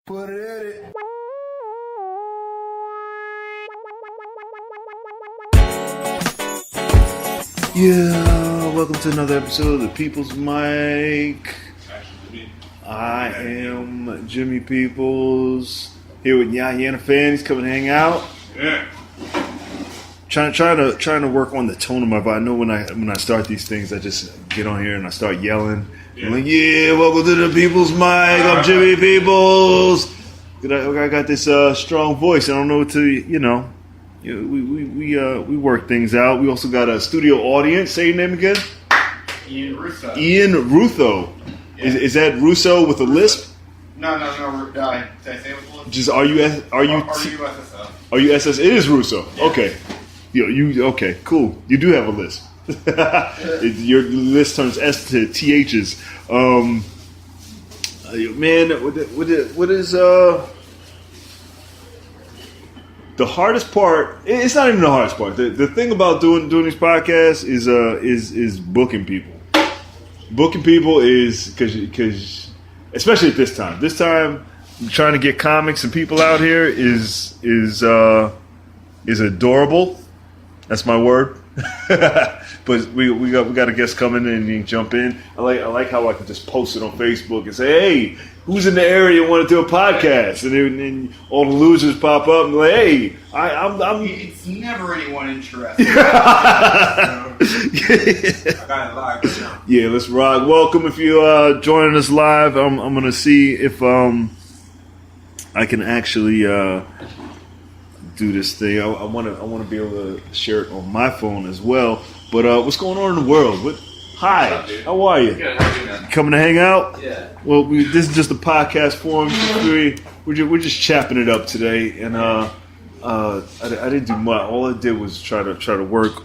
Put it in it. Yeah, welcome to another episode of the People's Mic. I am Jimmy Peoples here with Yahya and a fan. He's coming to hang out. Yeah. Trying to work on the tone of my voice. I know when I start these things, I just get on here and I start yelling. Yeah. I'm like, yeah, welcome to the People's Mic. I'm Jimmy Peoples. I got this strong voice. I don't know what to, we work things out. We also got a studio audience. Say your name again. Ian Russo. Ian Russo. Yeah. Is that Russo with a lisp? No. Did I say it with a lisp? Just are you RUSSO. Are you SS? It is Russo. Yeah. Okay. You okay? Cool. You do have a lisp. Your list turns S to THs. Man, what is the hardest part? It's not even the hardest part. The thing about doing these podcasts is booking people. Booking people is because especially at this time. This time, trying to get comics and people out here is adorable. That's my word. But we got a guest coming in and you can jump in. I like how I can just post it on Facebook and say, hey, who's in the area and want to do a podcast? And then all the losers pop up and be like, hey, I'm It's never anyone interested. I got it live. Yeah, let's rock. Welcome if you joining us live. I'm gonna see if I can actually do this thing. I want to be able to share it on my phone as well. But what's going on in the world? Hi, what's up, how are you? Good, how you doing? Coming to hang out? Yeah. Well, this is just a podcast forum. We're just chapping it up today, and I didn't do much. All I did was try to work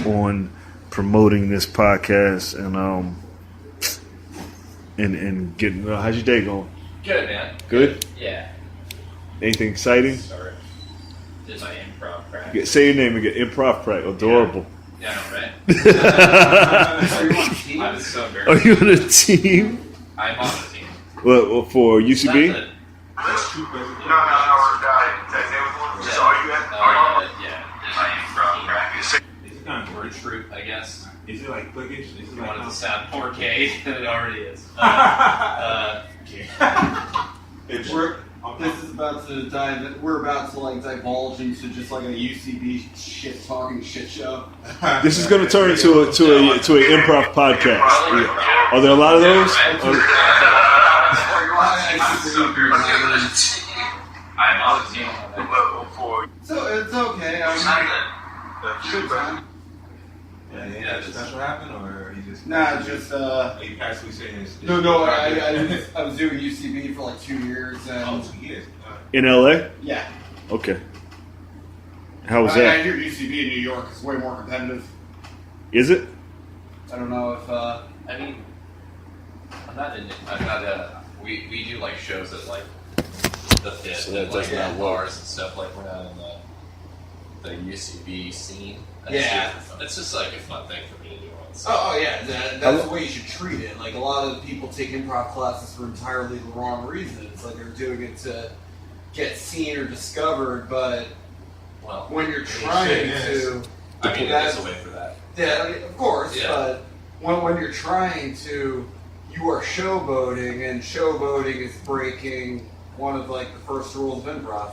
on promoting this podcast and getting. How's your day going? Good, man. Good? Yeah. Anything exciting? Sorry. Did my improv practice. Say your name again. Improv practice. Adorable. Yeah, I know, right? Are you on team? I was so very. Are you on a team? I'm on the team. Well, for UCB? Yeah. Did my improv practice. It's kind of Birch root, I guess. Is it like clickish? Is it You like wanted to sound 4K than it already is. This is about to dive. We're about to divulge into just like a UCB shit talking shit show. This is going to turn into an improv podcast. Are there a lot of those? I'm on the team. So it's okay. Good time. Yeah, did special happen, or are you just? Nah, just Are you passively saying this? No. I was doing UCB for like 2 years, and 2 years. In LA? yeah. Okay. How was I that? hear UCB in New York is way more competitive. Is it? I don't know if. I mean, we do like shows at like the Fit So that and like does not bars and stuff. Like we're not in the UCB scene. Yeah. It's just like a fun thing for me to do. So. Oh yeah, that's the way you should treat it. Like a lot of people take improv classes for entirely the wrong reasons. Like they're doing it to get seen or discovered, but Well, when you're trying to, I mean, there's a way for that. yeah, I mean, of course, Yeah. but when you're trying to, you are showboating, and showboating is breaking one of like the first rules of improv.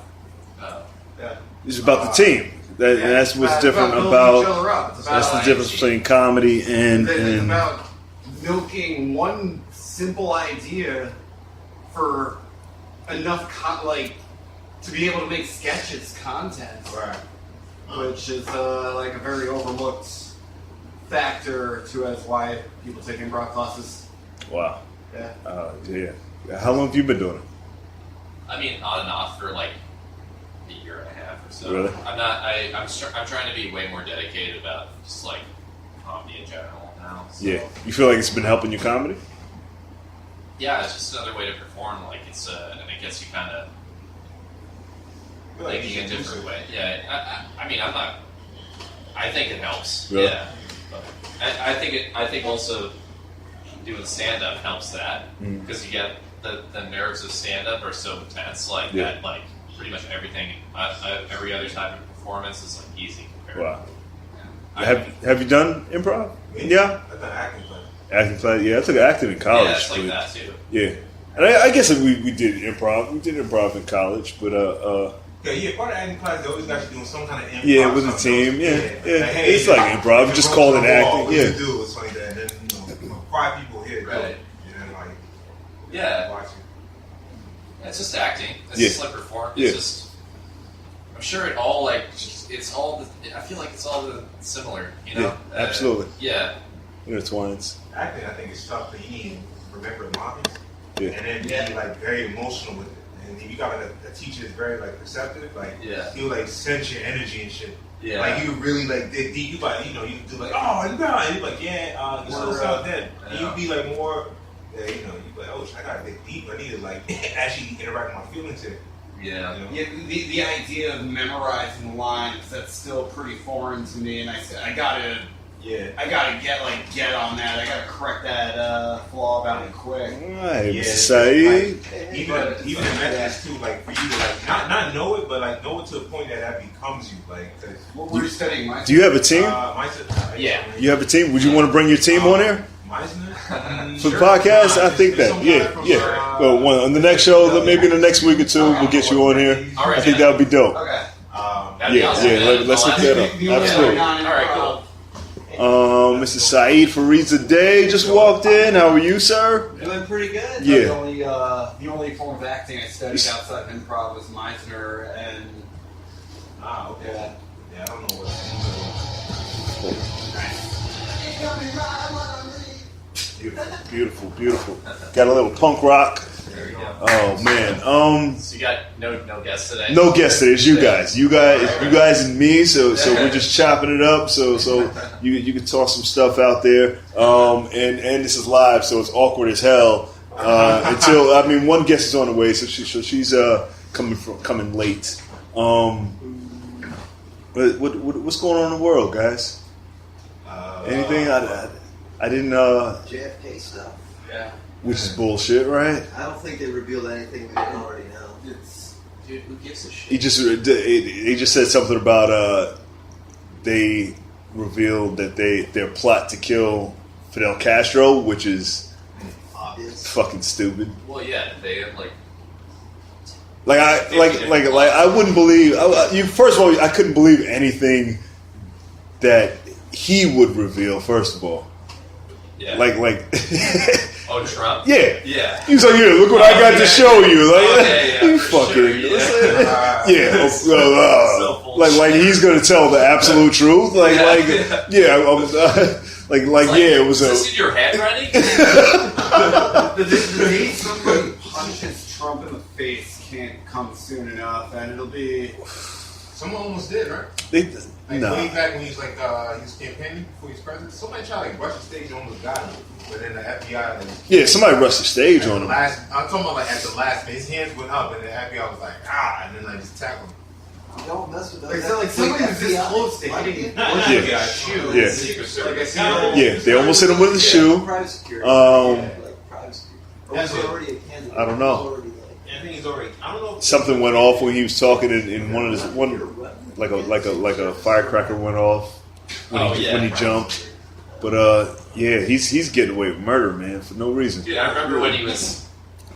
Yeah. It's about the team. That's what's It's different building about. each other up. It's about, That's the difference between comedy and. It's about milking one simple idea for enough to be able to make sketches content, Right. which is like a very overlooked factor to as why people take improv classes. Wow. Yeah. Yeah. How long have you been doing it? I mean, on and off for like a year and a half or so. Really? I'm trying to be way more dedicated about just like comedy in general now. So. Yeah. You feel like it's been helping your comedy? Yeah, it's just another way to perform. Like it's and it gets you kind of thinking a different way. Yeah. I mean, I'm not. I think it helps. Really? Yeah. But I think also doing stand up helps that because you get the nerves of stand up are so intense, like Yeah. that, like pretty much everything, every other type of performance is like easy compared. Wow. I- Have you done improv? Yeah. I've done acting class. Acting class? Yeah, I took acting in college. Yeah, it's like but- that too. Yeah. And I guess we did improv. We did improv in college, but Yeah, part of acting class, they always got you doing some kind of improv. yeah, with a something. team. Yeah. Like, hey, It's like improv. Just call it acting. What Yeah. you do is like that. And then, 5 people here. do it. Right. And then, like, Yeah, watch it. it's just acting. It's Yeah. just like perform. Yeah. It's just. I'm sure it all like it's all. I feel like it's all similar. You know. Yeah, absolutely. Yeah. Intertwines. Acting, I think, is tough for you need to remember lines. Yeah. And then be, like, very emotional with it. And if you got a teacher that's very, like, perceptive, like, Yeah. he'll, like, sense your energy and shit. Yeah. Like, you really, like, dig deep. You, like, you know, you do, like, oh, you got it. And you're like, yeah, you still sound dead. And Yeah. you'd be, like, more, you know, you'd be like, oh, I gotta dig deep. I need to, like, actually interact with my feelings here. Yeah. You know? Yeah, the idea of memorizing the lines, that's still pretty foreign to me, and I said I gotta get on that. I gotta correct that flaw about it quick. All right, Yeah, Mr. Saeed. Even in messages too, like for you to like not know it, but like know it to a point that becomes you. Like, 'cause, What were you studying? Do you have a team? Yeah. You have a team? Would you want to bring your team on here? Meisner? For the podcast? I think that. Yeah, yeah. Well, on the next show, maybe in the next week or two, we'll get you on here. All right, I think man. that would be dope. Okay. That'd be Yeah, awesome, yeah. man. Let's I'll look ask that you. up. The only Absolutely. All right, cool. Mr. Saeed Faridza Day just walked in. How are you, sir? Doing pretty good. Yeah. The only form of acting I studied outside of improv was Meisner, and Okay. Yeah, I don't know what. Beautiful, beautiful. Got a little punk rock. There you go. Oh man. So you got no guests today? No guest today. It's you guys. You guys and me. So we're just chopping it up. So you can toss some stuff out there. And this is live, so it's awkward as hell. Until one guest is on the way, so she's coming late. But what's going on in the world, guys? Anything? I didn't. JFK stuff. Yeah. Which is bullshit, right? I don't think they revealed anything we didn't already know. Dude, who gives a shit? He just said something about they revealed that their plot to kill Fidel Castro, which is Obvious. fucking stupid. Well, yeah, they have I wouldn't believe. First of all, I couldn't believe anything that he would reveal. First of all, yeah. Oh, Trump? yeah. Yeah. He was like, "Yeah, look what I got to show you." You for fucking sure, yeah. like he's gonna tell the absolute truth. It was Is this in your handwriting? the day somebody punches Trump in the face can't come soon enough, and it'll be. Someone almost did, right? Way back when he was he was campaigning before he was president. Somebody tried to rush the stage and almost got him, but then the FBI somebody rushed the stage on him. I'm talking about at the last, his hands went up and the FBI was like and then just tackled him. Don't mess with that. Somebody was this close to hitting the shoe. Yeah. Secret Service. Yeah, they almost hit him with a shoe. Private security. Private security. That's Was it. already a candidate. I don't know. Was already I think he's already. I don't know. Something went off when he was talking in one of his like a firecracker went off when he jumped. But he's getting away with murder, man, for no reason. Dude, I remember when he was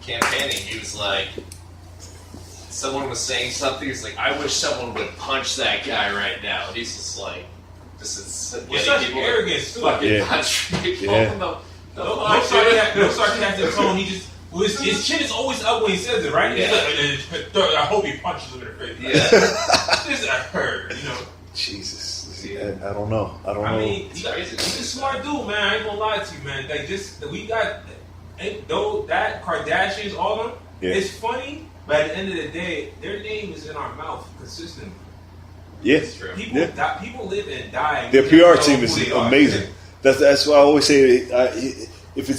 campaigning, he was like, someone was saying something, he's like, I wish someone would punch that guy right now. And he's just like, this is With getting such people arrogance, too. fucking punch people. Yeah. No sarcastic tone. He just. His chin is always up when he says it, right? Yeah. He's like, I hope he punches him in the face. Yeah. This I heard, Jesus, Yeah. I don't know. I don't I know. mean, he's a smart dude, man. I ain't gonna lie to you, man. We got that Kardashians, all of them. Yeah. It's funny, but at the end of the day, their name is in our mouth consistently. Yeah, It's true. People live and die. their We can't PR tell team who is they are. amazing. That's why I always say if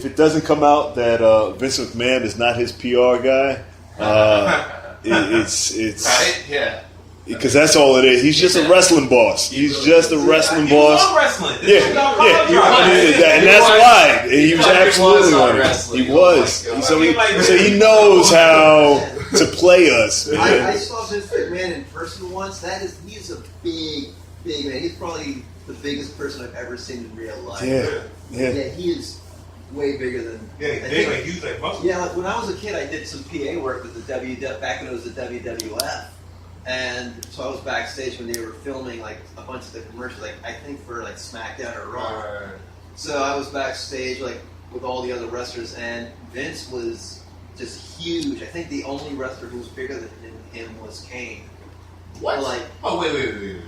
it doesn't come out that Vince McMahon is not his PR guy, it's Right? Yeah. Because that's all it is. He's just a wrestling boss. He's just a wrestling boss. Wrestling. Yeah, and that's why. And he was absolutely on it. He was. So he knows how to play us, man. I saw Vince McMahon in person once. He's a big man. He's probably the biggest person I've ever seen in real life. Yeah. He is way bigger than. He's like muscle. Yeah, like when I was a kid, I did some PA work with the back when it was the WWF, and so I was backstage when they were filming like a bunch of the commercials, like I think for like SmackDown or Raw. Right. So I was backstage like with all the other wrestlers, and Vince was just huge. I think the only wrestler who was bigger than him was Kane. What? Like, oh wait.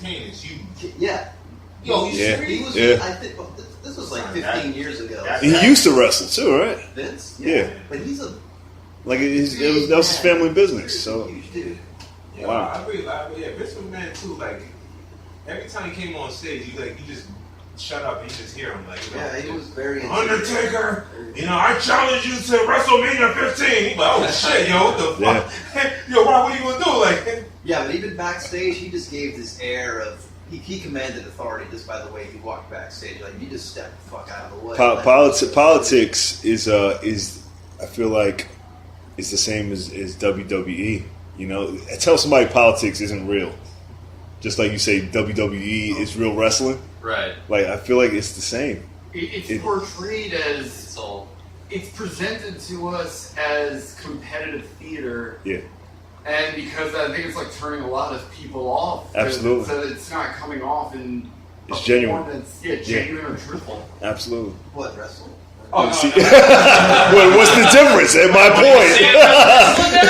Kane is huge. Yeah. Yo, he's He was. Yeah. I think this was like 15 years ago. He used to wrestle too, right? Vince. Yeah. But he's a Like that was his family business. So huge dude. Yeah, wow. I agree. Yeah, Vince McMahon too. Like every time he came on stage, you just shut up and you just hear him. Like, He was very Undertaker. I challenge you to WrestleMania 15. He's like, oh shit, yo, what the fuck? Yo, what are you gonna do? Like, yeah, but even backstage, he just gave this air of he commanded authority just by the way he walked backstage. Like, you just step the fuck out of the way. Politics is I feel like it's the same as WWE. Tell somebody politics isn't real. Just like you say WWE is real wrestling. Right. Like, I feel like it's the same. It's portrayed as it's presented to us as competitive theater. Yeah. And because I think it's like turning a lot of people off. Absolutely. So it's not coming off in It's genuine. Genuine or truthful. Absolutely. What, wrestling? Oh, no, See, no. well, what's the difference? At my point.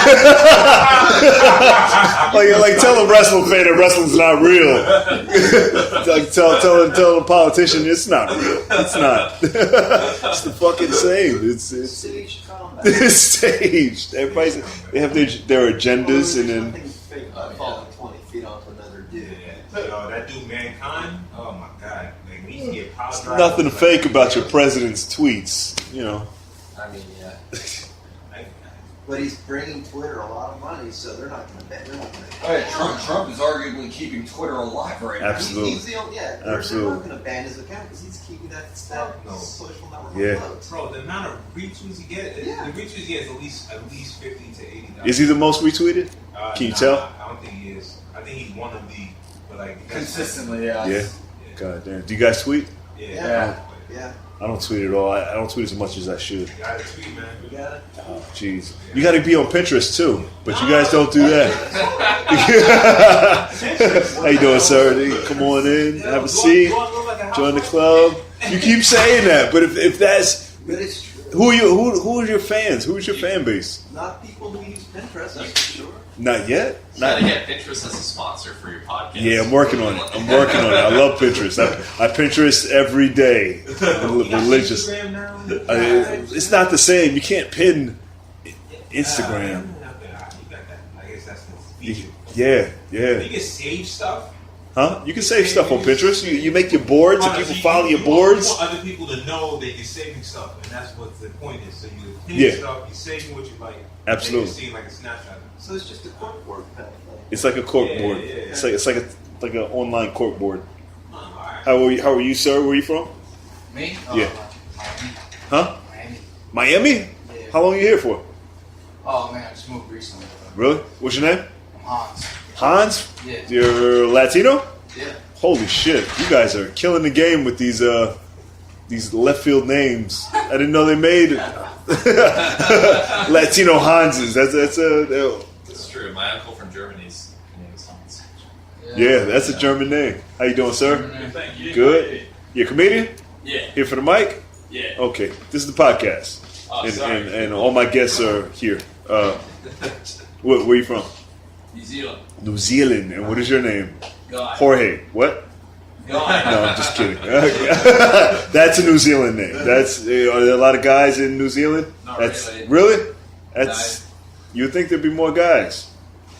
like tell a wrestling fan that wrestling's not real. Like tell a politician it's not real. It's not. It's the fucking same. It's Staged combat. it's staged. Everybody's they have their agendas and then. Nothing fake about falling 20 feet onto another dude. that dude Mankind. Oh my god, like we used to get power drive. Nothing fake about your president's tweets. I mean, yeah. But he's bringing Twitter a lot of money, so they're not going to ban. They're not going to. Oh, yeah, Trump is arguably keeping Twitter alive right now. Absolutely. He's the only, they're not going to ban his account because he's keeping that social network afloat. Bro, the amount of retweets he gets, the retweets he gets at least 50 to 80. Is he the most retweeted? Can you tell? I don't think he is. I think he's one of the, but like Consistently, yeah. Yeah. God damn. Do you guys tweet? Yeah. I don't tweet at all. I don't tweet as much as I should. You gotta tweet, man. You got it? Oh, jeez. You got to be on Pinterest too, but you guys don't do that. How you doing, sir? Come on in, have a seat, join the club. You keep saying that, but if that's But it's true. who are your fans? Who's your fan base? Not people who use Pinterest, that's for sure. Not yet. You gotta get Pinterest as a sponsor for your podcast. Yeah, I'm working on it. I love Pinterest. I Pinterest every day, religious. Instagram now? It's not the same. You can't pin Instagram. You got that. I guess that's the feature. Yeah. You can save stuff. Huh? You can save stuff on Pinterest. You make your boards and people follow your boards. You want other people to know that you're saving stuff, and that's what the point is. So you pin stuff, you're saving what you like. Absolutely. You're seeing like a snapshot. So it's just a corkboard kind of thing. It's like a cork board. Yeah. It's like an online cork board. Alright. How are you, sir? Where are you from? Me? Yeah. Miami. Huh? Miami. Miami? Yeah. How long are you here for? Oh, man, I just moved recently. Really? What's your name? I'm Hans. Hans? Yeah. You're Latino? Yeah. Holy shit! You guys are killing the game with these left field names. I didn't know they made Latino Hanses. It's true. My uncle from Germany's name is Hans. Yeah, that's a German name. How you doing, sir? Thank you. Good. You a comedian? Yeah. Here for the mic? Yeah. Okay. This is the podcast, Oh, sorry. and all my guests are here. Where are you from? New Zealand. New Zealand. And what is your name? God. Jorge. What? God. No, I'm just kidding. That's a New Zealand name. Are there a lot of guys in New Zealand? Not That's really. That's. You'd think there'd be more guys.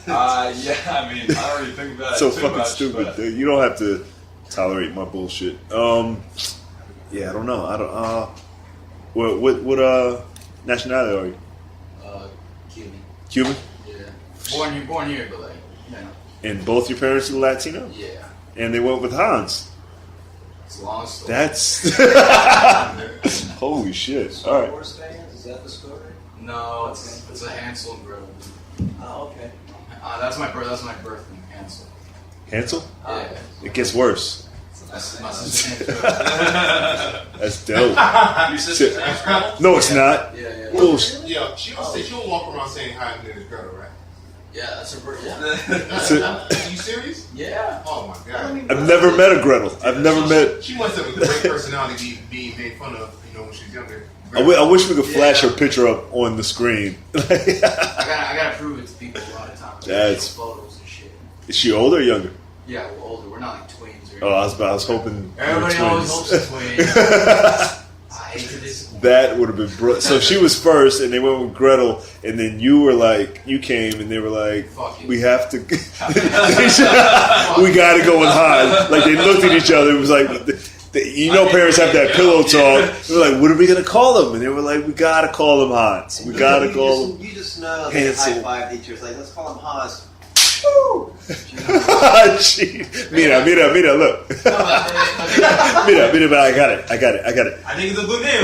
Yeah, I mean, I already think about So it too fucking much, stupid. but- You don't have to tolerate my bullshit. Yeah, I don't know. I don't. What nationality are you? Cuban. Cuban? Yeah. Born here, but like, And both your parents are Latino? Yeah. And they went with Hans. It's a long story. That's holy shit! All right. Wars fans? Is that the story? No, it's a Hansel and Gretel. Oh, okay. That's my birth name, Hansel. Hansel? Yeah. It gets worse. That's my sister's name. That's dope. Your sister's name's Gretel? No, it's not. Yeah. Bullshit. Yeah, she don't walk around saying hi to this girl, right? Yeah, that's her birth. Yeah. Are you serious? Yeah. Oh my god. I've never met a Gretel. I've never met. She must have a great personality to be made fun of, when she's younger. I wish we could flash her picture up on the screen. I gotta prove it to people a lot of times. That's- photos and shit. Is she older or younger? Yeah, we're older. We're not like twins or Oh, I was hoping. they were everybody always twins. hopes twins. I hate to disappoint. That would have been so she was first, and they went with Gretel, and then you came, and they were like, Fuck you. we have to, we got to go with Hans. Like they looked at each other, it was like, parents have that pillow talk. They were like, what are we gonna call him? And they were like, we got to call him Hans. We got to call him. You just know they Hansel. high-fived each other. Like, let's call him Haas. Gee, mira, look. Mira, I got it. I think it's a good name.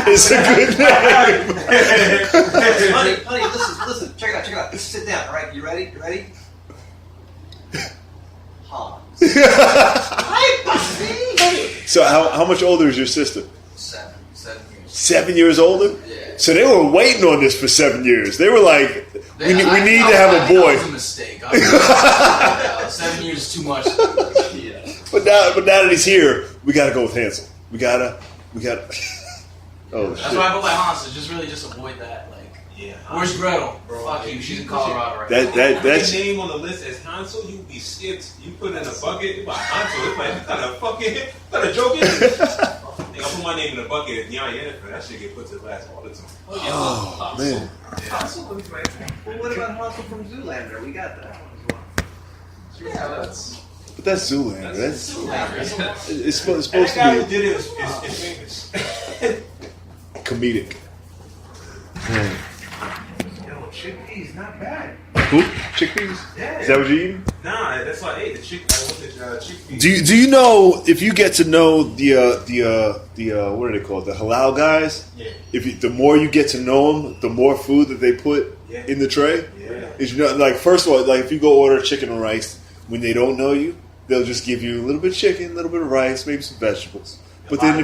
It's a good name. Honey, listen. Check it out. Sit down, all right? You ready? Hans. So how much older is your sister? 7 years. 7 years older? Yeah. So they were waiting on this for 7 years. They were like, we need to have a That boy. was a mistake. 7 years is too much. Yeah. But now that he's here, we got to go with Hansel. We gotta. Oh That's shit! why I put my Hans. Just avoid that. Like, Yeah. where's Gretel? Fuck you. She's in Colorado right now. That's your name on the list as Hansel, you be skipped. You put in a bucket, you buy Hansel. It's like, what a joke is this? I put my name in a bucket and y'all in it, that shit get put to the last all the time. oh man. Hansel looks right. Well, what about Hansel from Zoolander? We got that one as well. Yeah, that's But that's Zoolander. That's it's supposed And that guy to who did it is famous. be comedic. Yo, chickpeas, not bad. Who? Chickpeas? Yeah. Is that what you eating? Nah, that's what I ate. The chickpeas. Do you know if you get to know the what are they called, the halal guys? Yeah. The more you get to know them, the more food that they put in the tray. Yeah. Is like first of all, like if you go order chicken and rice, when they don't know you, they'll just give you a little bit of chicken, a little bit of rice, maybe some vegetables. But then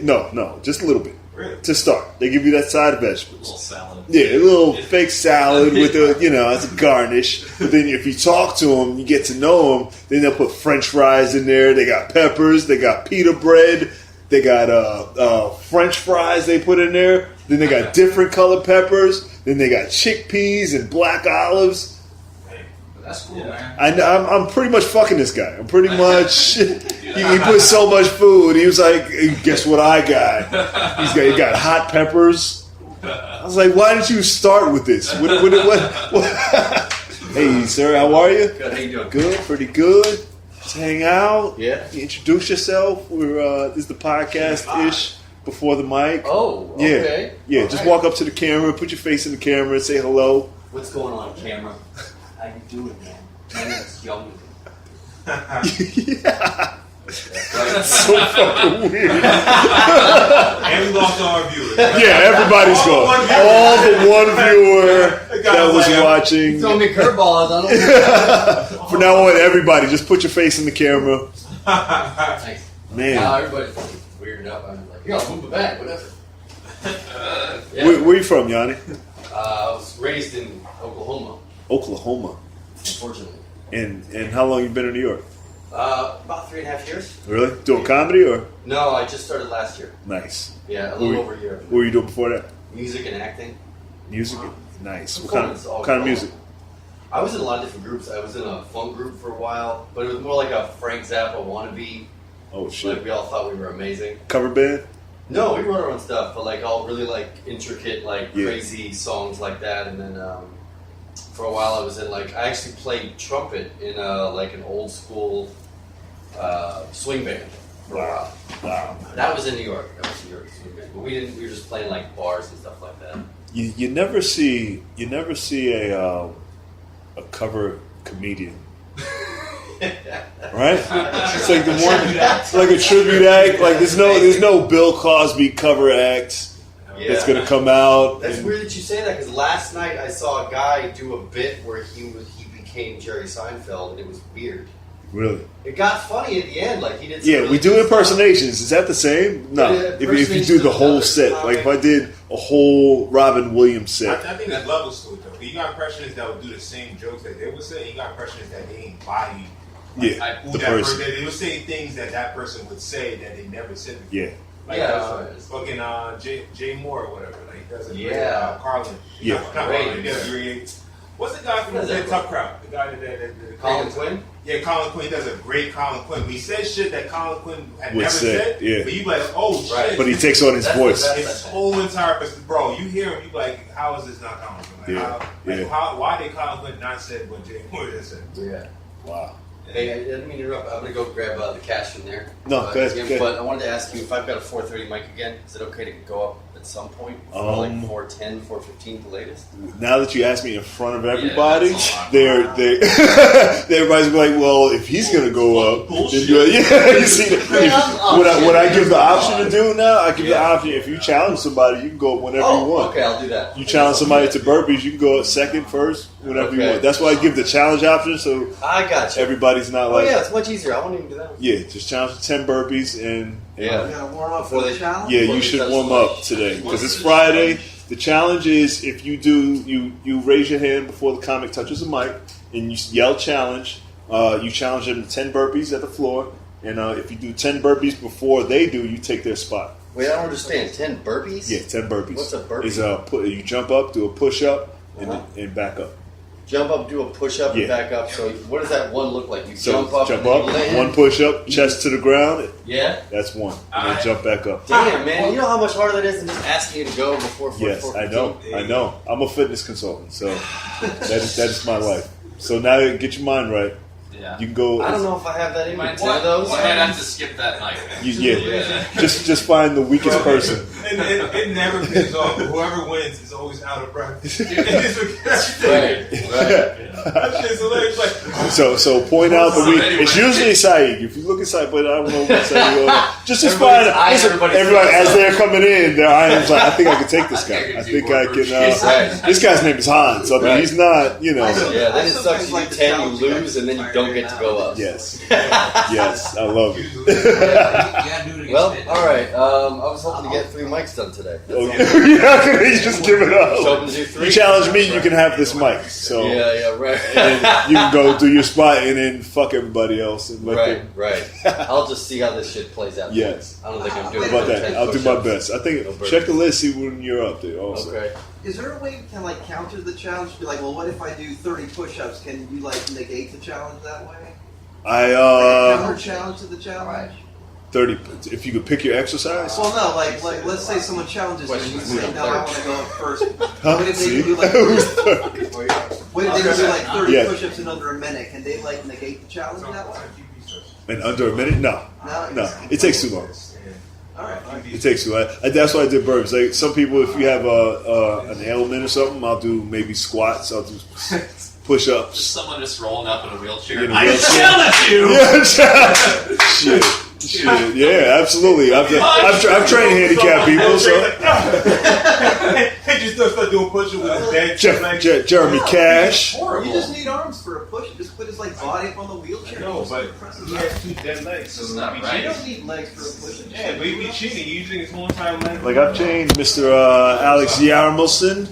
no, just a little bit. Really? To start, they give you that side of vegetables. a little salad. Yeah, a little fake salad with as a garnish. But then if you talk to them, you get to know them. Then they'll put French fries in there. They got peppers. They got pita bread. They got French fries they put in there. Then they got different colored peppers. Then they got chickpeas and black olives. That's cool, man. I'm pretty much fucking this guy. I'm pretty much. He put so much food. He was like, "Guess what I got? He got hot peppers." I was like, "Why didn't you start with this?" What? Hey, sir, how are you? Good, how you doing? Good, pretty good. Let's hang out. Yeah. You introduce yourself. This is the podcast ish before the mic. Oh, Yeah, okay. yeah. All Just right. walk up to the camera, put your face in the camera, and say hello. What's going on, camera? How you doing, man? My name's Young. Yeah. That's so fucking weird. And we lost all our viewers. Yeah, everybody's gone. All the one viewer that was watching. Throw me curveballs on them. For now on, everybody, just put your face in the camera. Thanks. Man, Now everybody's weirded up. I'm like, yeah, I'll move it back, whatever. Yeah. where you from, Yanni? I was raised in Oklahoma, Oklahoma. unfortunately. And how long you been in New York? About 3.5 years. Really? Doing comedy or? No, I just started last year. Nice. Yeah, a little over a year. What were you doing before that? Music and acting. Music? Nice. What Performance all kind of along. music? I was in a lot of different groups. I was in a funk group for a while, but it was more like a Frank Zappa wannabe. Oh, Like shit. we all thought we were amazing. Cover band? No, we wrote our own stuff, but like all really like intricate, like Yeah. crazy songs like that. And then for a while, I was in like I actually played trumpet in like an old school swing band for a while. Wow. That was in New York. That was New York swing band, but we didn't. We were just playing like bars and stuff like that. You never see a a cover comedian. Right? It's like the one, like a tribute act. Like there's no Bill Cosby cover act that's gonna come out. That's weird that you say that because last night I saw a guy do a bit where he became Jerry Seinfeld and it was weird. Really? It got funny at the end. Like he did. Yeah, really we do good impersonations. Is that the same? No. Yeah, If you do the whole set, like if I did a whole Robin Williams set. I think there's levels to it though. You got impressionists that would do the same jokes that they would say. And you got impressionists that they embody. The person. They would say things that person would say that they never said before. Yeah. Like fucking Jay Moore or whatever. Like he does a great Carlin. Yeah. He does great. What's the guy from the Tough Crowd? The guy that Colin Quinn? Yeah, Colin Quinn. He does a great Colin Quinn. He says shit that Colin Quinn had Would never say, said. yeah. But you be like, oh shit. But he takes on his voice. His whole entire person, bro. You hear him, you be like, how is this not Colin Quinn? Why did Colin Quinn not say what Jay Moore just said? Yeah. Wow. Hey, I didn't mean to interrupt. I'm going to go grab the cash from there. No, go ahead. But I wanted to ask you if I've got a 4:30 mic again, is it okay to go up at some point? For like 4:10, 4:15 the latest? Now that you ask me in front of everybody, Yeah, everybody's like, well, if he's going to go up, then you see, what I give the option to do now, I give the option, if you challenge somebody, you can go up whenever you want. Okay, I'll do that. You challenge somebody to burpees, you can go up second, first, whenever you want. That's why I give the challenge option, so I got you. everybody's not Oh yeah, it's much easier. I won't even do that. Yeah, just challenge for 10 burpees and You gotta warm up for the challenge? yeah, you should warm up today because it's Friday. The challenge is if you you raise your hand before the comic touches the mic and you yell challenge. You challenge them to 10 burpees at the floor, and if you do 10 burpees before they do, you take their spot. Wait, I don't understand. 10 burpees? Yeah, 10 burpees. What's a burpee? Is you jump up, do a push up, and back up. Jump up, do a push up, and back up. So what does that one look like? You jump up, one push up, chest to the ground. Yeah, that's one. And then jump back up. Damn, man! You know how much harder that is than just asking you to go before. Yes, I know. I'm a fitness consultant, so that is my life. So now get your mind right. Yeah. You can go. I don't know if I have that in me. Might have to skip that night. Just find the weakest person. It never pays off. Whoever wins is always out of practice. Right. That shit's hilarious. Like, so point out the weak. It's usually Saeed. If you look at Saeed, but I don't know what Saeed. Just find everybody as they're coming in. Their eyes like, I think I can take this guy. I think I can. This guy's name is Hans. So I mean, he's not. You know. Yeah. Then it sucks. You do 10, you lose, and then you don't get to go up. Yes. Yes. I love it. Well, all right. I was hoping to get 3 mics done today. You just give it up. So open to 3. You challenge me, you can have this mic. So yeah, right. And you can go do your spot and then fuck everybody else. And right. I'll just see how this shit plays out. Yes. I don't think I'm doing about that. I'll do my best. I think check the list, see when you're up there. Also. Okay. Is there a way to counter the challenge? Be like, well, what if I do 30 push-ups? Can you negate the challenge that way? Counter challenge to the challenge. 30. If you could pick your exercise. Well, no, like let's say someone challenges you and you say, no, I want to go up first. Huh? What if they do what if they do 30 push-ups in under a minute? Can they negate the challenge that way? In under a minute? No. It takes too long. All right. It takes too long. That's why I did burpees. Like some people, if you have an ailment or something, I'll do maybe squats. I'll do push-ups. Just someone just rolling up in a wheelchair. I challenge you. Shit. Yeah, absolutely. I've trained handicapped people. So they just start doing push-ups with his dead Jeremy Cash. You just need arms for a push. Just put his body up on the wheelchair. No, but he has 2 dead legs. So not right. You don't need legs for a push. Yeah, but he be cheating. You using his whole entire leg. Like I've trained Mr. Alex Yarmelson.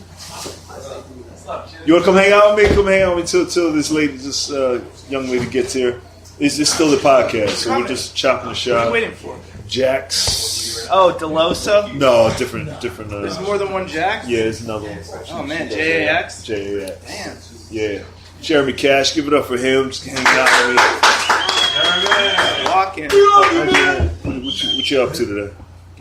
You want to come hang out with me? Come hang out with me till this young lady gets here. It's still the podcast, so we're just chopping the shop. What are you waiting for? Jax. Oh, Delosa? No, different. There's more than one Jax? Yeah, there's another one. Oh man, JAX? JAX. Damn. Yeah. Jeremy Cash, give it up for him. Just hanging out with Walking. What you up to today?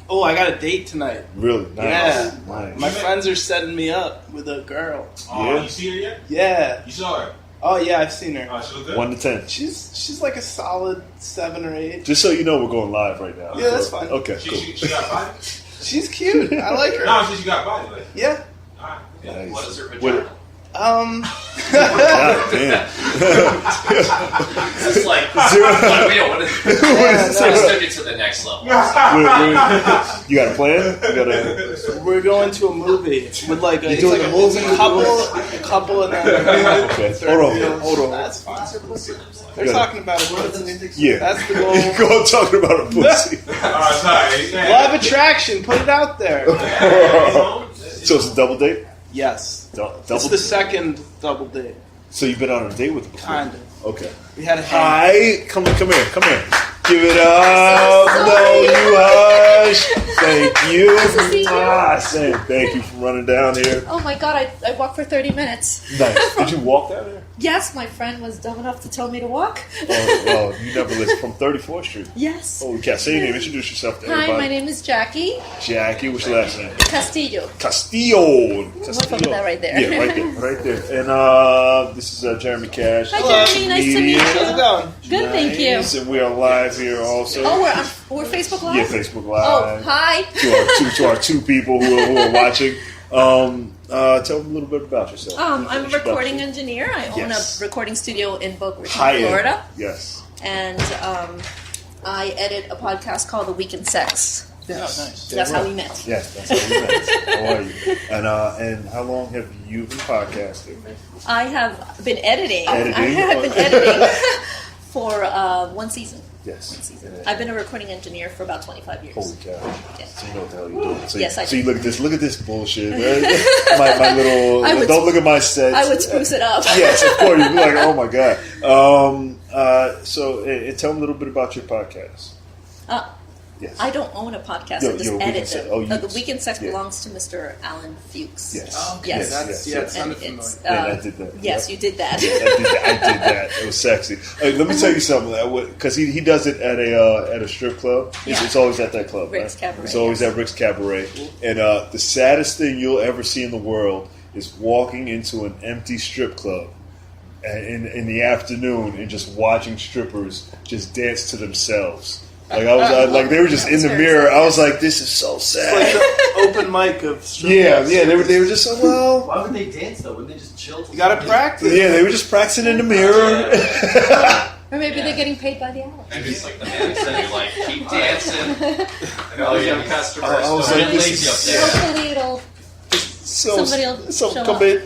Oh, I got a date tonight. Really? Nice. Yeah. Nice. My friends are setting me up with a girl. Oh, you see her yet? Yeah. You saw her? Oh yeah, I've seen her. Oh, she look good? 1 to 10. She's like a solid 7 or 8. Just so you know, we're going live right now. Yeah, that's fine. Okay, cool. She got body? She's cute. I like her. No, she got body. Yeah. Alright. Nice. What is her vagina? God damn. It's like, Zero. we don't want to. Let's take it to the next level. You got a plan? You got a... We're going to a movie with like a, You're it's doing like a movie? a couple, and then Okay. third Hold on. That's fine. They're Yeah. talking about it. Yeah. That's the goal. Go on talking about a pussy. Sorry. Love attraction. Put it out there. So it's a double date? Yes. Double It's the second double date. So you've been on a date with him before? Kind of. Okay. We had a Hi. Come here. Give it up. No, you hush. Thank you. Nice to see you. Sam, thank you for running down here. Oh my god, I walked for 30 minutes. Nice. Did you walk down here? Yes, my friend was dumb enough to tell me to walk. Oh, you never listened. From 34th Street. Yes. Holy cow. Say your name. Introduce yourself to Hi, everybody. my name is Jackie Jackie. What's your last name? Castillo. Castillo. What's up with that right there? Yeah, right there. And this is Jeremy Cash. Hi, Jeremy. Nice to meet you. How's it going? Good, thank you. Nice. And we are live here also. Oh, we're Facebook Live? Yeah, Facebook Live. Oh, hi. To our two people who are watching. Tell them a little bit about yourself. I'm a Introduction. recording engineer. I own Yes. a recording studio in Boca Raton, High-end. Florida. Yes. And I edit a podcast called The Week in Sex. Yes. Oh, nice. That's how we met. Yes, that's how we met. How are you? And how long have you been podcasting? I have been editing. Editing? I have been editing for one season. Yes. I've been a recording engineer for about 25 years. Holy cow. Yeah. So you know what the hell you're doing. So Yes, I so you do. look at this bullshit. Right? my little I would- don't look at my sets. I would spruce it up. Yes, of course. You'd be like, oh my god. So tell them a little bit about your podcast. Yes. I don't own a podcast. Yo, I just yo, edit Weekend Sex. them. Oh, you- The Weekend Sex yeah. belongs to Mr. Alan Fuchs. Yes. Oh, okay. Yes. That's, Yes. yeah, it Yes. sounded And it's, familiar. Yeah, I did that. Yes, Yeah. you did that. I did that. It was sexy. Hey, let me tell you something. Because he does it at a strip club. Yeah. It's always at that club. Rick's right? Cabaret, It's always yes. at Rick's Cabaret. And the saddest thing you'll ever see in the world is walking into an empty strip club in the afternoon and just watching strippers just dance to themselves. Like like they were just in the mirror. I was like, this is so It's sad. like the open mic of strip Yeah, clubs. they were just so well. Why would they dance though? Wouldn't they just chill? You gotta practice. Yeah, they were just practicing in the mirror. Or maybe they're getting paid by the hour. And it's like the man said, you like keep dancing. Oh yeah, customers. I was Don't like, get this lazy is up there. Hopefully it'll... Somebody will show come up. in.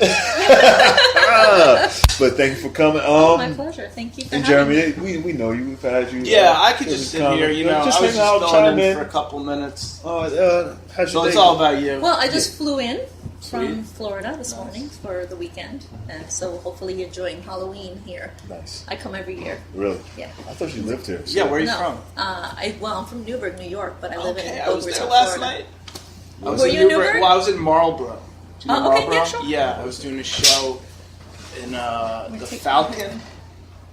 But thank you for coming. My pleasure. Thank you for And having Jeremy, me. we know you. We've had you. Yeah, I could just sit here, you know. Just I was hang out, just chime going in in. for a couple minutes. How's So your it's day all going? about you. Well, I just flew in from Sweet. Florida this morning for the weekend. And so hopefully you're enjoying Halloween here. Nice. I come every year. Really? Yeah. I thought you lived here. Yeah, where are you No. from? I'm from Newburgh, New York, but I live Okay, in I was Boca there Raton, last Florida. night. I was Were in you in Newburgh. Newburgh? Well, I was in Marlboro. Do you know Oh, okay, Marlboro? yeah, sure. Yeah, I was doing a show in the Take- Falcon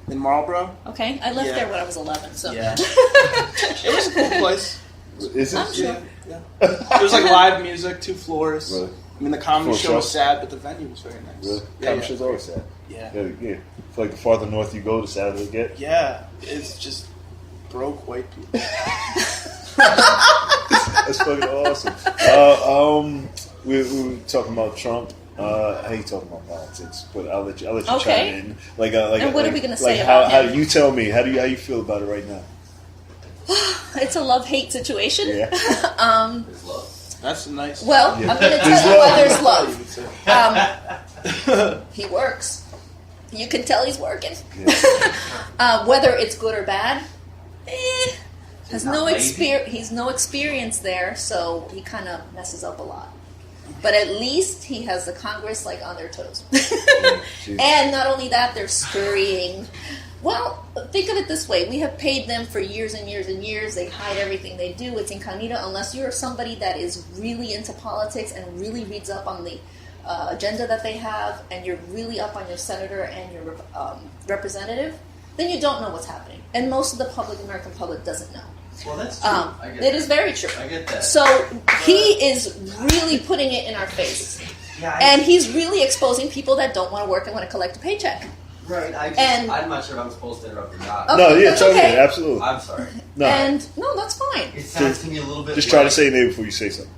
in Marlboro. Okay, I left Yeah. there when I was 11, so. Yeah. It was a cool place. Is it? I'm sure. Yeah. It was like live music, 2 floors. Really? I mean, the comedy Full show was show? sad, but the venue was very nice. Really? Yeah, Comedy yeah. show's always sad. Yeah. Yeah. I feel like the farther north you go, the sadder they get. Yeah, it's just broke white people. That's fucking awesome. We were talking about Trump. I hate talking about politics, but I'll let you Okay. chime in. And what are we gonna say how, about how him? do you tell me? How you feel about it right now? It's a love-hate situation. Yeah. There's love. That's a nice. Well, Yeah. I'm going to There's tell you why love. there's love. He works. You can tell he's working. Yeah. Whether it's good or bad, has not no lazy? experience. He's no experience there, so he kind of messes up a lot. But at least he has the Congress like on their toes. Jeez. And not only that, they're scurrying. Well, think of it this way. We have paid them for years and years and years. They hide everything they do. It's incognito unless you're somebody that is really into politics and really reads up on the agenda that they have, and you're really up on your senator and your representative, then you don't know what's happening. And most of the American public doesn't know. Well, that's true. I get It that. is very true. I get that. So he is really putting it in our face. Yeah, And he's really exposing people that don't want to work and want to collect a paycheck. right. and- I'm not sure if I'm supposed to interrupt or not. Okay, No, yeah, that's totally, okay. absolutely. I'm sorry. No, And no, that's fine. It sounds to me a little bit. just try to like- say your name before you say something.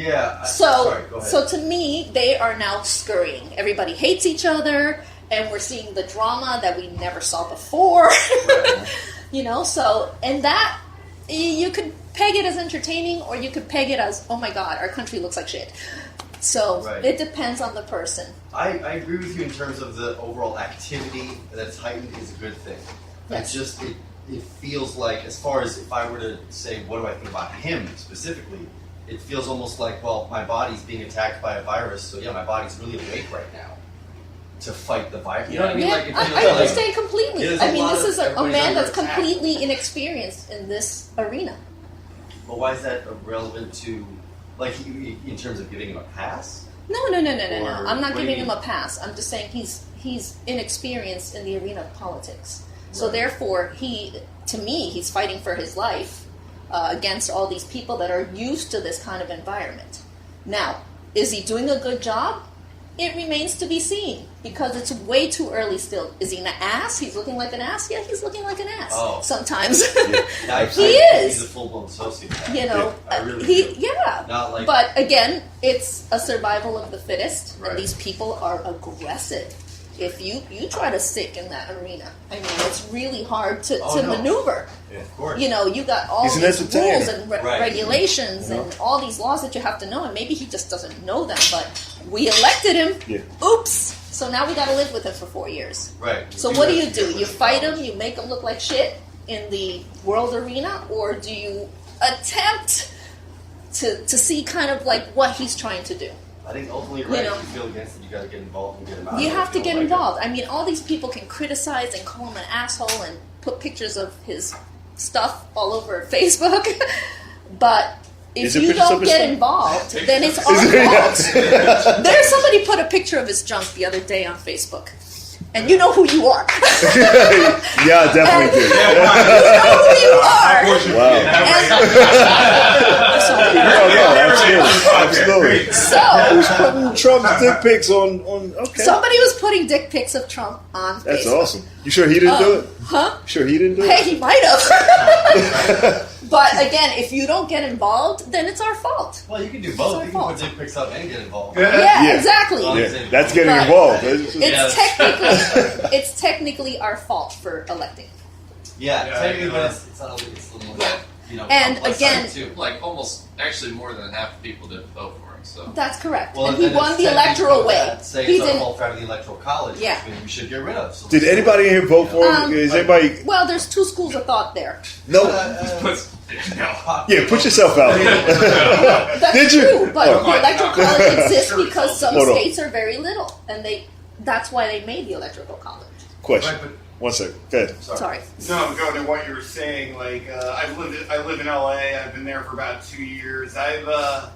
Yeah. So, Sorry, go ahead. so to me, they are now scurrying. Everybody hates each other, and we're seeing the drama that we never saw before. You know, so, and that, you could peg it as entertaining, or you could peg it as, oh my god, our country looks like shit. So, it depends on the person. I agree with you in terms of the overall activity that's heightened is a good thing. Yes. It's just, it feels like, as far as if I were to say, what do I think about him specifically, it feels almost like, well, my body's being attacked by a virus, so yeah, my body's really awake right now to fight the virus. You know what I mean? Yeah, Like, it feels I like, understand completely. there's I a mean, lot this of is a everybody's man under that's attack. completely inexperienced in this arena. Well, why is that relevant to, like, in terms of giving him a pass? No. Or I'm not what do you giving him mean? a pass. I'm just saying he's inexperienced in the arena of politics. So Right. therefore, to me, he's fighting for his life against all these people that are used to this kind of environment. Now, is he doing a good job? It remains to be seen, because it's way too early still. Is he an ass? He's looking like an ass? Yeah, he's looking like an ass. Oh. sometimes. I He think is. He's a full-blown sociopath. You know, I really do. yeah. Not like, But again, it's a survival of the fittest, Right. and these people are aggressive. If you try to stick in that arena, I mean, it's really hard to Oh, no. maneuver. yeah, of course. You know, you got all He's an these entertainer. rules and Right. regulations You know? and all these laws that you have to know, and maybe he just doesn't know them. But we elected him. Yeah. Oops. So now we got to live with him for 4 years. Right. So what do? You fight him? You make him look like shit in the world arena, or do you attempt to see kind of like what he's trying to do? I think ultimately, You right, know. if you feel against it, you got to get involved and get him out. You of it have if to you get don't like involved. I mean, all these people can criticize and call him an asshole and put pictures of his stuff all over Facebook, but if Is it you pictures of don't his get stuff? involved, then it's our fault. There's somebody put a picture of his junk the other day on Facebook, and you know who you are. Yeah, I definitely did. You know who you are. Wow. Absolutely. So Who's putting Trump's dick pics on? Okay, somebody was putting dick pics of Trump on that's Facebook. awesome. You sure he didn't do it? Huh? Sure he didn't do it? Hey, he might have. But again, if you don't get involved, then it's our fault. Well, you can do It's both. our You can fault. put dick pics up and get involved. Yeah, Yeah. exactly. Yeah, that's getting But involved. It's technically our fault for electing. Yeah, Yeah, technically, yeah. but it's a little more, you know, And complex again- side, too. Like almost, actually more than half the people didn't vote for him. So That's correct. Well, and he then won it's the technically electoral what way. that Say He it's our didn't. fault for having the electoral college. Yeah. I mean, we should get rid of. So Did anybody in here vote for him? Is anybody? Well, there's two schools of thought there. No. Yeah, put yourself out. That's Did you? true, but Oh. the electoral college exists because some Hold on. states are very little, and that's why they made the electoral college. Question. Right, but 1 second. Go ahead. Sorry. no, I'm going to what you were saying. Like, I live in LA. I've been there for about 2 years. I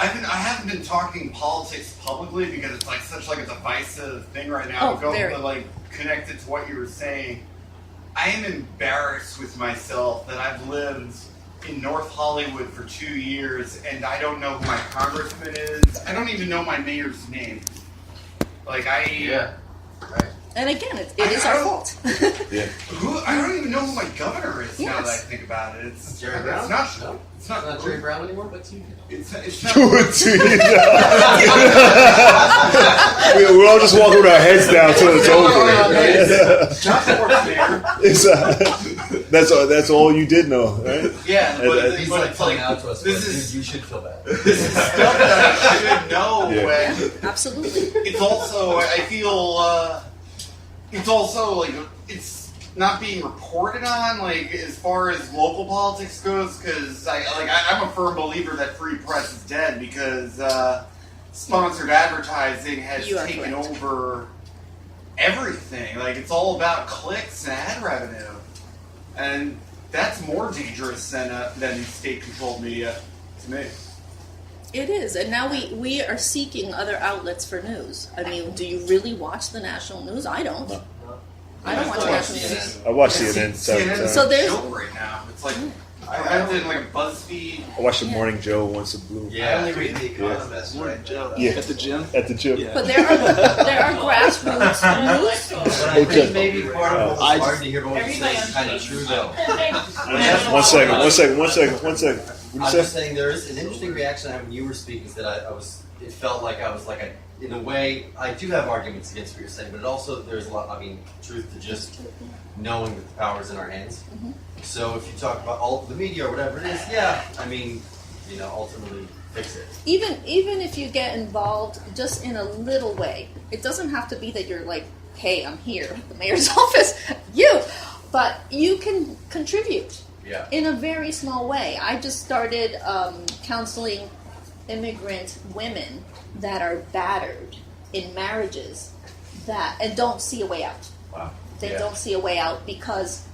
haven't been talking politics publicly because it's like such like a divisive thing right now. Oh, very. But like connected to what you were saying, I am embarrassed with myself that I've lived in North Hollywood for 2 years and I don't know who my congressman is. I don't even know my mayor's name. Like And again, it is our fault. Yeah. I don't even know who my governor is now Yes. that I think about it. It's Jerry it's Brown? not. No? It's not. Not Jerry Brown anymore, but you. It's Do not. it to you. We're all just walking with our heads down till it's over. Not the worst mayor. That's all you did know, right? Yeah, but, He's but like it's pulling like out to us. this But is- dude, you should feel bad. this is stuff that I should know. Yeah. When Absolutely. it's also, I feel, it's also like it's not being reported on, like as far as local politics goes, because I'm a firm believer that free press is dead because sponsored advertising has You are taken correct. over everything. Like it's all about clicks and ad revenue, and that's more dangerous than state-controlled media to me. It is, and now we are seeking other outlets for news. I mean, do you really watch the national news? I don't. No. I don't watch I national watch news. I watched CNN. CNN's So there's- joke right now. It's like I did like a BuzzFeed. I watched the Morning Joe once a blue. Yeah. I only read The Economist right now. Yeah. At the gym? At the gym. Yeah. But there are grassroots news. But I Okay. think maybe part of I what's just- hard to hear what you say is kind of true, though. One second. I'm just saying there is an interesting reaction I had when you were speaking. Is that it felt like I was like in a way, I do have arguments against what you're saying, but it also there's a lot. I mean, truth to just knowing that the power is in our hands. Mm-hmm. So if you talk about all the media or whatever it is, yeah, I mean, ultimately fix it. Even if you get involved just in a little way, it doesn't have to be that you're like, hey, I'm here at the mayor's office, but you can contribute in a very small way. I just started counseling immigrant women that are battered in marriages and don't see a way out. Wow. They don't see a way out because,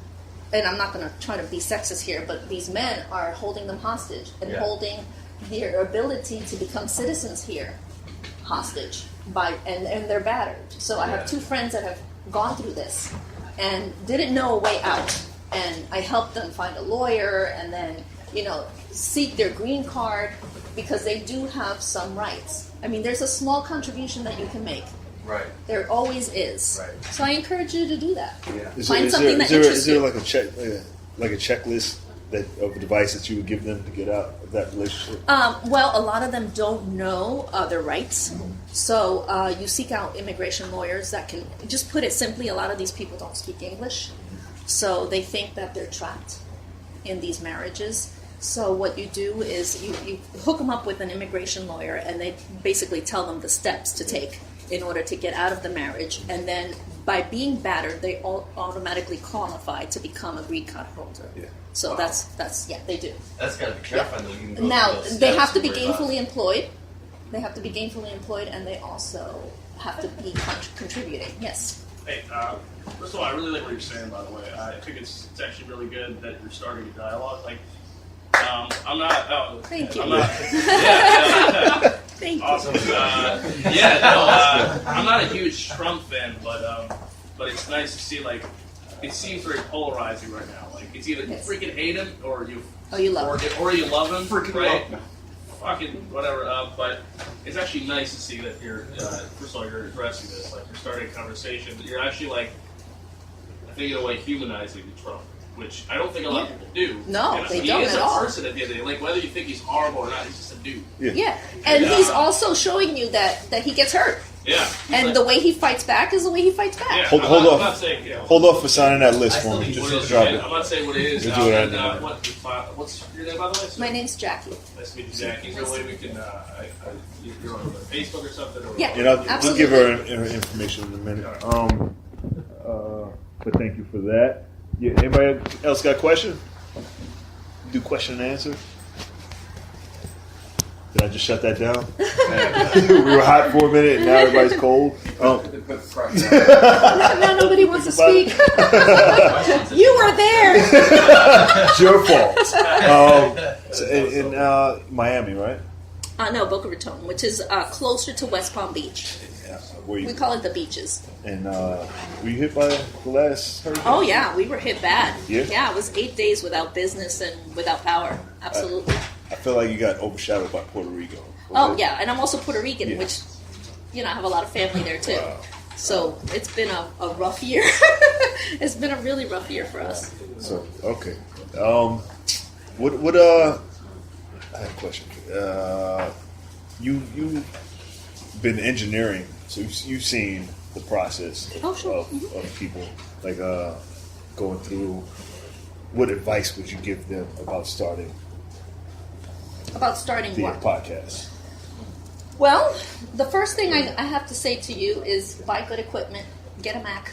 and I'm not going to try to be sexist here, but these men are holding them hostage and holding their ability to become citizens here hostage and they're battered. So I have 2 friends that have gone through this and didn't know a way out, and I helped them find a lawyer and then seek their green card because they do have some rights. I mean, there's a small contribution that you can make. Right. There always is. Right. So I encourage you to do that. Yeah. Find something that interests you. Is there like a checklist of advice that you would give them to get out of that relationship? Well, a lot of them don't know their rights. So you seek out immigration lawyers that can, just put it simply, a lot of these people don't speak English. So they think that they're trapped in these marriages. So what you do is you hook them up with an immigration lawyer, and they basically tell them the steps to take in order to get out of the marriage. And then by being battered, they all automatically qualify to become a green card holder. Yeah. So that's they do. That's got to be terrifying. Though. You can go Now through those they steps have to be and worry about gainfully employed. They have to be gainfully employed, and they also have to be contributing. Yes. Hey, first of all, I really like what you're saying. By the way, I think it's actually really good that you're starting a dialogue. Like, I'm not. Oh, Thank you. I'm not, Thank awesome. you. I'm not a huge Trump fan, but it's nice to see, like, it seems very polarizing right now. Like, it's either you freaking hate him or you love him. or you love him, Freaking right? love him. Fucking whatever. But it's actually nice to see that you're first of all you're addressing this. Like, you're starting a conversation. That you're actually, like, I think in a way humanizing Trump, which I don't think a lot of people do. No, they he don't is at a all. person at the end of the day. Like, whether you think he's horrible or not, he's just a dude. Yeah, and he's also showing you that he gets hurt. Yeah. And like, the way he fights back is the way he fights back. Yeah, Hold I'm off. not saying, Hold off for signing that list for me. What Just is drop it? it. I'm not saying what it is. We'll do it And, right now. what's your name, by the way? My name's Jackie. Nice to meet you, Jackie. Is there a way we can, you're on Facebook or something? Or Yeah. And I'll Absolutely. give her information in a minute. But thank you for that. Yeah, anybody else got a question? Do question and answer? Did I just shut that down? We were hot for a minute, and now everybody's cold. Now nobody wants to speak. You were there. It's your fault. In Miami, right? No, Boca Raton, which is closer to West Palm Beach. We call it the beaches. And were you hit by the last hurricane? Oh yeah, we were hit bad. Yeah? It was 8 days without business and without power. Absolutely. I feel like you got overshadowed by Puerto Rico. Oh yeah, and I'm also Puerto Rican, Yeah. which I have a lot of family there too. Wow. So it's been a rough year. It's been a really rough year for us. So okay, I have a question. You've been engineering, so you've seen the process of people like going through. What advice would you give them about starting? About starting the what? podcast? Well, the first thing I have to say to you is buy good equipment. Get a Mac.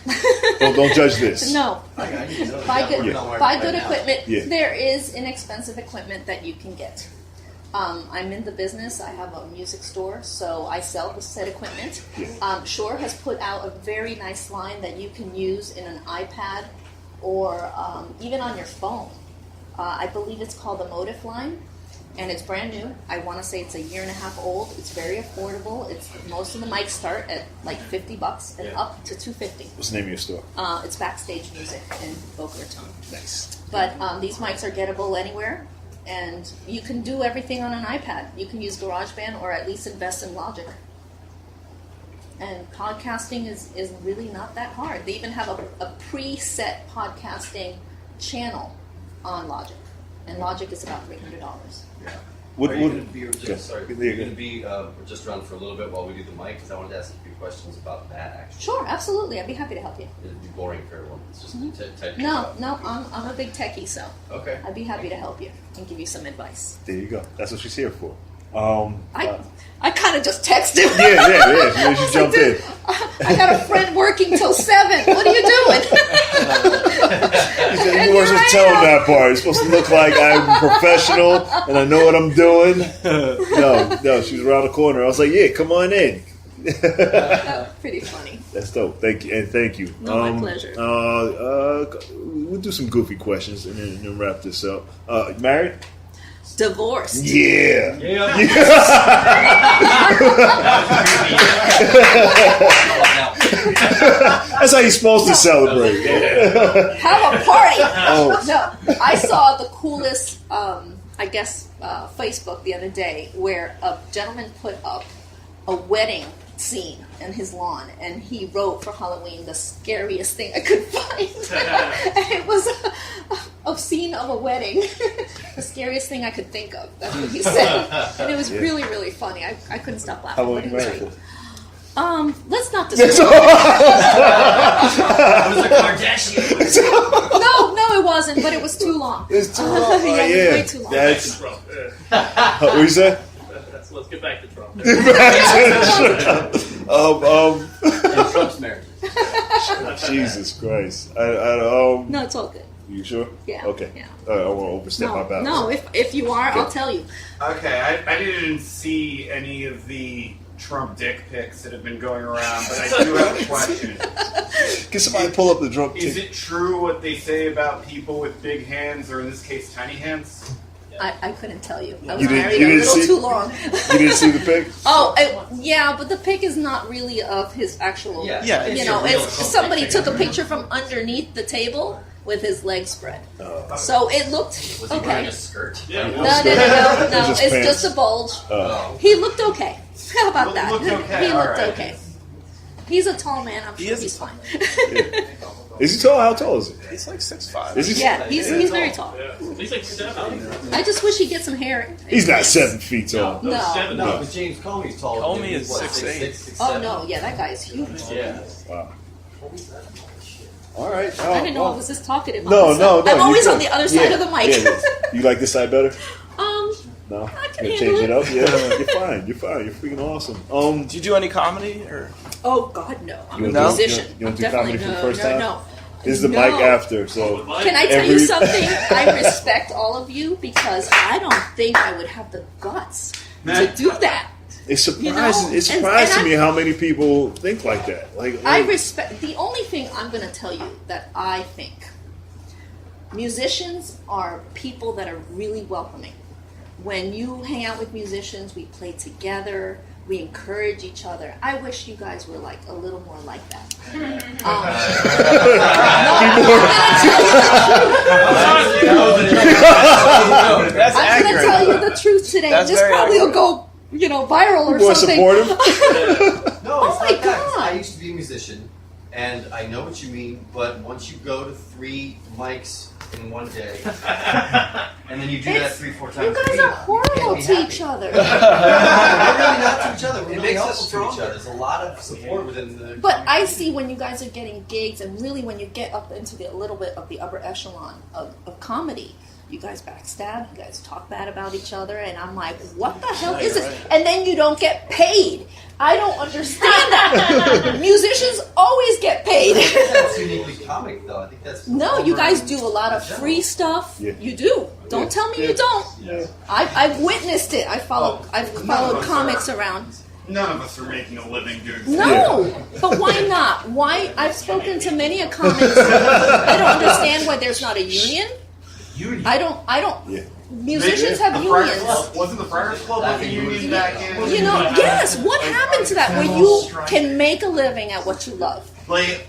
Don't judge this. No. Buy good equipment. Yeah. There is inexpensive equipment that you can get. I'm in the business. I have a music store, so I sell the said equipment. Yeah. Shure has put out a very nice line that you can use in an iPad or even on your phone. I believe it's called the Motif line, and it's brand new. I want to say it's a year and a half old. It's very affordable. Most of the mics start at like $50 and up to $250. What's the name of your store? It's Backstage Music in Boca Raton. Nice. But these mics are gettable anywhere, and you can do everything on an iPad. You can use GarageBand or at least invest in Logic. And podcasting is really not that hard. They even have a preset podcasting channel on Logic. and Logic is about $300. What, Are you what, going to be There You're you going to be just around for a little bit while we do the mic because I wanted to ask a few questions about that. Actually, Sure, absolutely. I'd be happy to help you. it'd be boring for everyone. It's just type No, stuff. no, I'm a big techie, so Okay. I'd be happy to help you and give you some advice. There you go. That's what she's here for. I kind of just texted him. Yeah. She jumped in. I got a friend working till 7. What are you doing? He said, you weren't supposed to tell him that part. It's supposed to look like I'm professional and I know what I'm doing. No, she was around the corner. I was like, yeah, come on in. Pretty funny. That's dope. Thank you. And thank you. No, my pleasure. We'll do some goofy questions and then wrap this up. Married? Divorced. Yeah. That's how you're supposed to celebrate. Have a party. Oh. No, I saw the coolest, Facebook the other day where a gentleman put up a wedding scene in his lawn, and he wrote for Halloween the scariest thing I could find. And it was a scene of a wedding, the scariest thing I could think of. That's what he said, and it was really, really funny. I couldn't stop laughing. How long but you it was married great. for? Let's not discuss. No, it wasn't. But it was too long. It's too long. Yeah, it was way too long. That's Trump. what you say. Let's get back to Trump. And Trump's marriage. Jesus Christ. No, it's all good. You sure? Yeah. Okay. Yeah. I won't overstep my bounds. No, if you are, I'll tell you. Okay, I didn't see any of the Trump dick pics that have been going around, but I do have a question. Can somebody pull up the drunk Is tick? it true what they say about people with big hands, or in this case, tiny hands? I couldn't tell you. I was You didn't- married you a didn't little see- too long. You didn't see the pic? Yeah, but the pic is not really of his actual. Yeah, You know, it's somebody took a picture from underneath the table with his legs spread. So it looked Was he wearing okay. a skirt? Yeah. No, Just it's pants. just a bulge. Oh. He looked okay. How about that? Looked okay, He looked alright. okay. He's a tall man. I'm sure he's fine. Is he tall? How tall is he? He's like 6'5". Is he? Yeah, he's very tall. Yeah. He's like 7. I just wish he'd get some hair. He's not 7 feet tall. No. 7. No, but James Comey's tall. Comey He's is what, 6'8". 6'7"? Oh no, yeah, that guy is huge. Yeah. Wow. All right. I didn't know I was this talkative. No. I'm always you on the other side of the mic. Yeah. You like this side better? No. I can You handle change it it. up? Yeah. You're fine. You're freaking awesome. Did you do any comedy or? Oh God, no. I'm You a wanna do- musician. you wanna do Definitely comedy for the no, first no, time? No. This is the No. mic after, so Can I tell you every- something? I respect all of you because I don't think I would have the guts to do that. It's surprising. You know, It's and surprising I- me how many people think like that. I respect. The only thing I'm going to tell you that I think musicians are people that are really welcoming. When you hang out with musicians, we play together. We encourage each other. I wish you guys were like a little more like that. That's I'm going to accurate. tell you the truth today. That's This very probably will accurate. go, viral or more something. supportive. No, Oh it's my not that. 'cause God. I used to be a musician, and I know what you mean. But once you go to 3 mics in one day, and then you do that 3-4 times, You a guys week, are you horrible can't be to happy. each other. We're really not to each other. We're It really makes us helpful to each stronger. other. There's a lot of support within the. But I see when you guys are getting gigs, and really when you get up into a little bit of the upper echelon of comedy, you guys backstab, you guys talk bad about each other, and I'm like, what the hell is this? And then you don't get paid. I don't understand that. Musicians always get paid. I think that's uniquely comic, though. I think that's. No, you guys do a lot of free stuff. Yeah. You do. Don't tell me you don't. Yeah. I've witnessed it. I've followed no, comics around. None of us are making a living doing this. No, but why not? Why? I've spoken to many a comics. I don't understand why there's not a union. I don't. Yeah. Musicians have The Friars unions. Club, wasn't the Friars Club like a union back in? You know, yes. What happened to that? Where you can make a living at what you love. Like,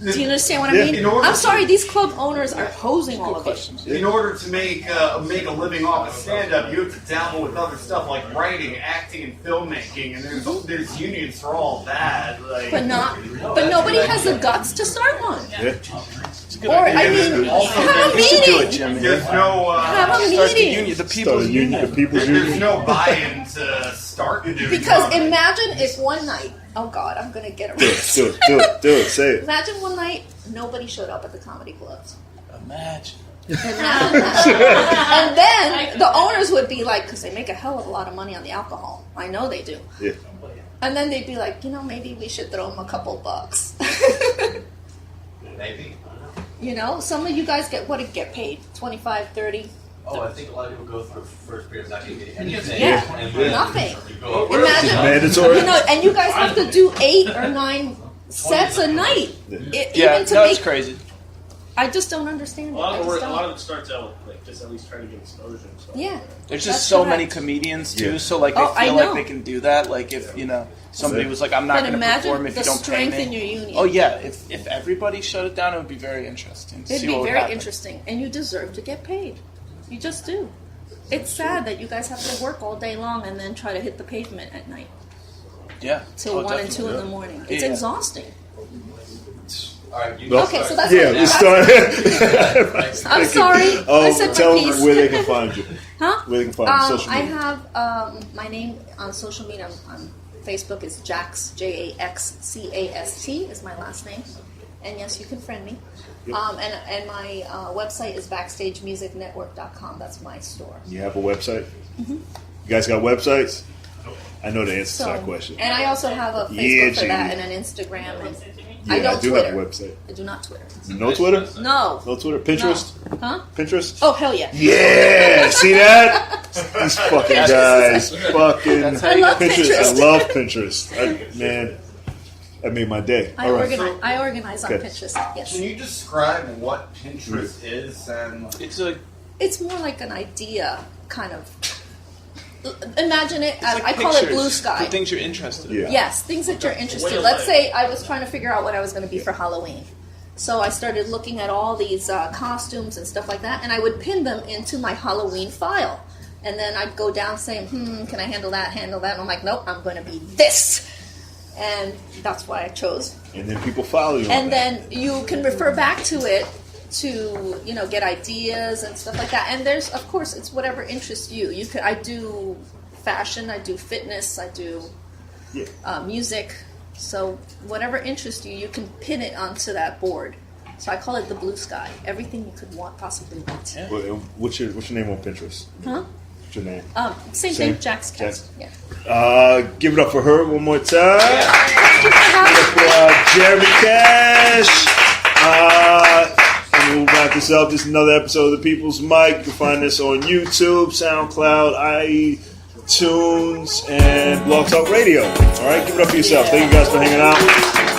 Do you understand what I Yeah. mean? In order I'm to- sorry. These club owners are posing all of it. in order to make a living off of stand-up, you have to dabble with other stuff like writing, acting, and filmmaking, and there's unions for all that. Like, But nobody has the guts to start one. Yeah. It's a good Or, idea. I mean, Also, have a You should do it, meeting. Jimmy. There's no Have a Start the meeting. union, the Start people's a union, the people's there's union. no buy-in to start the Because imagine if one night, oh God, I'm going to get Do arrested. it. Say it. Imagine one night, nobody showed up at the comedy clubs. Imagine. Imagine that. And then the owners would be like, because they make a hell of a lot of money on the alcohol. I know they do. Yeah. And then they'd be like, maybe we should throw them a couple bucks. Maybe. Some of you guys get paid 25, 30. Oh, I think a lot of people go through first period not getting anything. Yeah, And then nothing. you go, Imagine, Mandatory. and you guys have to do 8 or 9 sets a night. Yeah, Even to that's make, crazy. I just don't understand A it. lot I of just it, a don't. lot of it starts out with just at least trying to get exposure. And stuff. Yeah. There's That's just so correct. many comedians too, Yeah. so like Oh, they I feel know. like they can do that. Like if somebody was like, "I'm not But going to imagine perform if the you don't pay strength me." in your union. Oh yeah, if everybody shut it down, it would be very interesting. To It'd see be what would very happen. interesting, and you deserve to get paid. You just do. It's sad that you guys have to work all day long and then try to hit the pavement at night Yeah, till 1 and 2 in the morning. It's exhausting. all right, you Well, Okay, so that's Yeah, we that's- start. I'm sorry. I said tell my them piece. where they can find you. Huh? Where they can find you on social I media. have my name on social media. On Facebook is Jax, JAXCAST is my last name. And yes, you can friend me. Yep. And my website is BackstageMusicNetwork.com. That's my store. You have a website? You guys got websites? I know the answer So, to that question. and I also have a Facebook Yeah, for that Jamie. and an Instagram. And Yeah, I don't do Twitter. have a website. I do not Twitter. No Twitter? No. No Twitter? Pinterest? No. Huh? Pinterest? Oh, hell yeah. Yeah! See that? These fucking guys. Fucking That's how I you love get Pinterest. I love Pinterest. Man, that made my day. I All right. organize on Okay. Pinterest. Yes. Can you describe what Pinterest is and It's more like an idea, kind of. Imagine it. It's like I call it pictures blue sky. for things you're interested in. Yeah. Yes, things that you're interested in. Let's say I was trying to figure out what I was going to be for Halloween. So I started looking at all these costumes and stuff like that, and I would pin them into my Halloween file. And then I'd go down saying, can I handle that? And I'm like, nope, I'm going to be this. And that's why I chose. And then people follow you on And that. then you can refer back to it to get ideas and stuff like that. And there's, of course, it's whatever interests you. I do fashion, I do fitness, I do music. So whatever interests you, you can pin it onto that board. So I call it the blue sky. Everything you could possibly want. Yeah. What's your name on Pinterest? Huh? What's your name? Same Same? thing, Jack's Jax. Cast. Yeah. Give it up for her one more time. Thank you for having me. Jeremy Cash. And we'll wrap this up. This is another episode of The People's Mic. You can find this on YouTube, SoundCloud, iTunes, and Blog Talk Radio. All right, give it up for yourself. Thank you guys for hanging out.